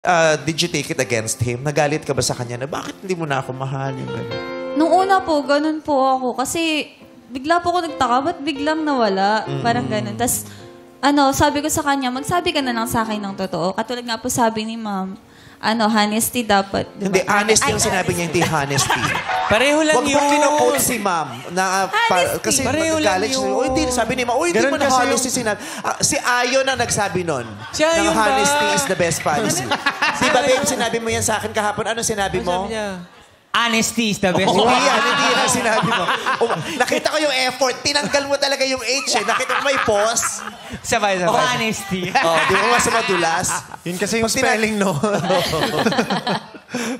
Did you take it against him? Nagalit ka ba sa kanya na bakit hindi mo na ako mahal? Yung gano'n? Nung una po, ganun po ako. Kasi bigla po ako nagtaka, ba't biglang nawala? Parang ganun. Tapos, sabi ko sa kanya, magsabi ka na lang sa akin ng totoo. Katulad nga po sabi ni ma'am, honesty dapat. Diba? Hindi, honest yung sinabi niya, hindi honesty. Pareho lang Huwag yun. mo kino-quote si ma'am. Kasi Pareho lang magagalit siya. yun. Hindi, sabi ni ma'am, hindi Ganun mo na kasi honesty sinabi. Si Ayon na nagsabi nun. Si Ayon na ba? honesty is the best policy. Di ba, babe, sinabi mo yan sa akin kahapon? Ano sinabi mo? Sabi niya, Honesty is the best. Hindi yan sinabi mo. Nakita ko yung effort. Tinanggal mo talaga yung H eh. Nakita ko may pause. sabay. Honesty. Di mo mas madulas. Yun kasi yung spelling, no?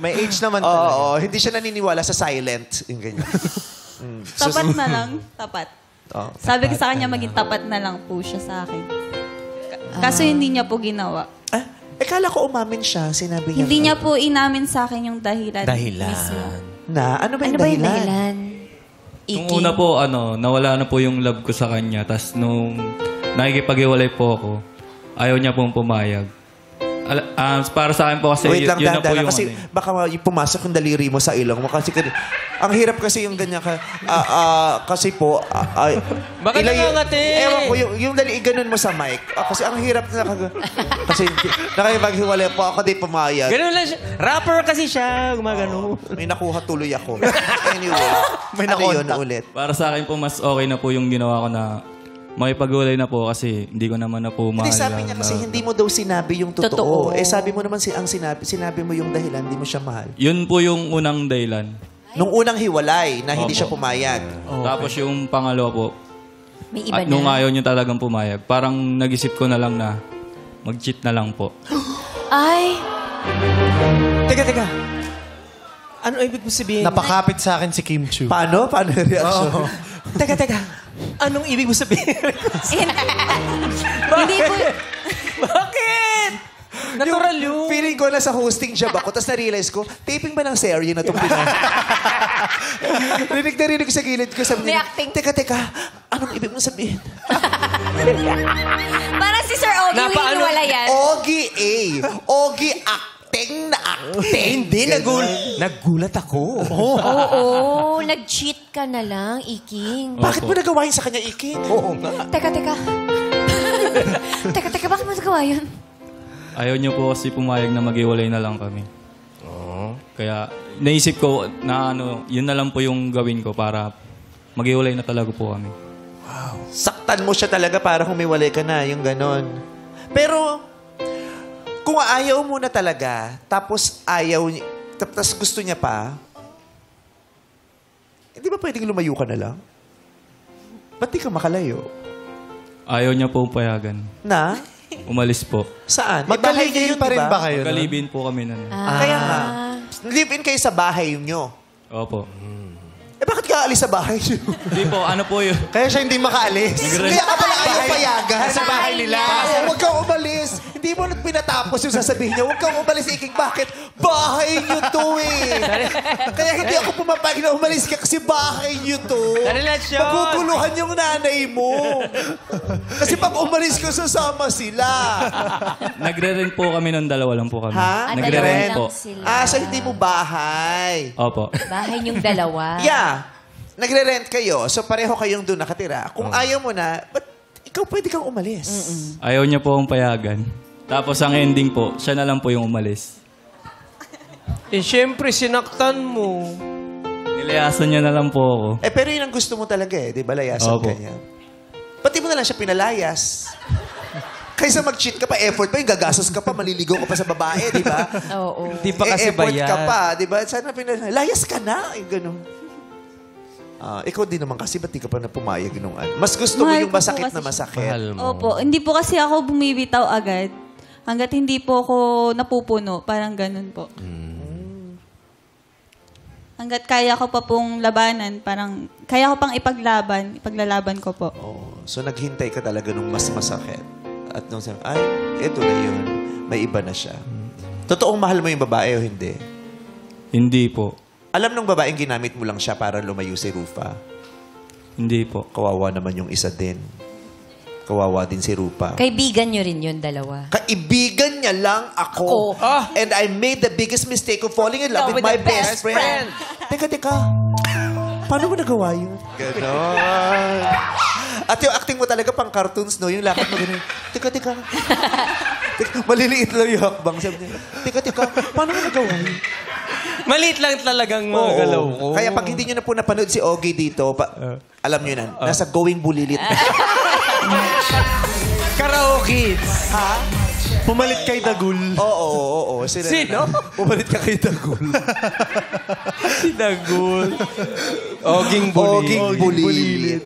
May H naman. Oo, hindi siya naniniwala sa silent. Yung ganyan. Tapat na lang. Tapat. Oh, Sabi ko sa kanya, maging tapat na lang po siya sa akin. Kaso hindi niya po ginawa. kala ko umamin siya. Sinabi niya. Hindi niya po inamin sa akin yung dahilan. Dahilan. Mismo. Ano ba yung dahilan? Nung una po, nawala na po yung love ko sa kanya. Tapos nung nakikipag-iwalay po ako, ayaw niya pong pumayag. Para sa akin po kasi, Wait lang, yun na po yung kasi baka pumasok yung daliri mo sa ilong mo. Kasi, ang hirap kasi yung ganyan ka. Kasi po, Baka nangangati. Ewan ko, yung dali, ganun mo sa mic. Kasi ang hirap na kasi nakipaghiwalay po ako, di pumayag. Ganun lang siya. Rapper kasi siya. Gumagano. May nakuha tuloy ako. Anyway, May yun nakontak. ulit? Para sa akin po, mas okay na po yung ginawa ko na makipag-iwalay na po kasi hindi ko naman na po mahal. Hindi, sabi niya kasi hindi mo daw sinabi yung totoo. Sabi mo naman sinabi mo yung dahilan, hindi mo siya mahal. Yun po yung unang dahilan. Nung unang hiwalay, na hindi Opo. siya pumayag. Tapos yung pangalawa po, May iba nung na. ayaw niyo talagang pumayag, parang nag-isip ko na lang na mag-cheat na lang po. Ay, Teka. Ano ibig mo sabihin? Napakapit sa akin si Kim Chu. Paano? Paano yung reaction? Teka. Anong ibig mo sabihin? Hindi po. Bakit? Natural yun. Feeling ko na sa hosting job ako, tapos na-realize ko, taping ba ng serye na itong pinag... rinig ko sa gilid ko. Sabi May niya, acting. Teka, anong ibig mo sabihin? parang si Sir Ogie, Napaano- wala yan. Ogie A. Ogie acting na acting. Hindi, nagulat ako. Oo, nag-cheat ka na lang, Iking. Bakit mo nagawa yun sa kanya, Iki? Oo nga. Teka. Teka, bakit mo nagawa yun? Ayaw niyo po kasi pumayag na mag-iwalay na lang kami. Kaya naisip ko na yun na lang po yung gawin ko para mag-iwalay na talaga po kami. Saktan mo siya talaga para humiwalay ka na, yung ganon. Pero, kung ayaw mo na talaga, tapos tapos gusto niya pa, hindi ba pwedeng lumayo ka na lang? Ba't di ka makalayo? Ayaw niya po payagan. Na? Umalis po. Saan? May bahay niya Magkalibin yun, pa rin diba? ba kayo? no? Kalibin po kami nun. Kaya nga. Live-in kayo sa bahay niyo. Opo. Bakit ka alis sa bahay niyo? Hindi po, po yun. Kaya siya hindi makaalis. Kaya ka pala ayaw payagan. Sa bahay nila. Huwag kang umalis. Hindi mo pinatapos yung sasabihin niya. Huwag kang umalis, Iking. Bakit? Bahay niyo to eh. Kaya hindi ako pumapayag na umalis ka kasi bahay niyo to. Relasyon. Maguguluhan yung nanay mo. Kasi pag umalis ka, sasama sila. Nagre-rent po kami ng dalawa lang po kami. Ha? Nagre-rent Dalawa po. lang sila. So hindi mo bahay. Opo. Bahay niyong dalawa. Yeah. Nagre-rent kayo. So pareho kayong doon nakatira. Kung ayaw mo na, ba't ikaw pwede kang umalis? Ayaw niya po akong payagan. Tapos ang ending po, siya na lang po yung umalis. Siyempre, sinaktan mo. Nilayasan niya na lang po ako. Pero yun ang gusto mo talaga eh. Di ba? Layasan Opo. ka niya. Pati mo na lang siya pinalayas. Kaysa mag-cheat ka pa, effort pa, yung gagastos ka pa, maliligaw ka pa sa babae, di ba? Oo. Di pa kasi effort bayan. ka pa, di ba? Sana layas ka na. Yung ganun. Ikaw din naman kasi, ba't di ka pa na pumayag nung ano? Mas gusto mo Mahal yung ko po masakit kasi na masakit. Mahal mo. Opo, hindi po kasi ako bumibitaw agad. Hanggat hindi po ako napupuno. Parang ganun po. Hanggat kaya ko pa pong labanan, parang kaya ko pang ipaglalaban ko po. So naghintay ka talaga nung mas masakit. At nung sabi, ay, eto na yun. May iba na siya. Totoong mahal mo yung babae o hindi? Hindi po. Alam nung babaeng ginamit mo lang siya para lumayo si Rufa. Hindi po. Kawawa naman yung isa din. Kawawa din si Rupa. Kaibigan nyo rin yun, dalawa. Kaibigan niya lang ako. And I made the biggest mistake of falling in love with my best friend. Teka. Paano mo nagawa yun? Ganon. At yung acting mo talaga pang cartoons, no? Yung lakad mo ganun. Teka. Maliliit lang yung hakbang. Sabi niya, teka. Paano mo nagawa yun? Maliit lang talagang mga galaw ko. Kaya pag hindi nyo na po napanood si Ogie dito, alam nyo na, nasa Going Bulilit. Karaoke. Pumalit kay Dagul. Oo. Sino? Pumalit ka kay Dagul. Si Dagul. Oging Bulilit. Oging Bulilit.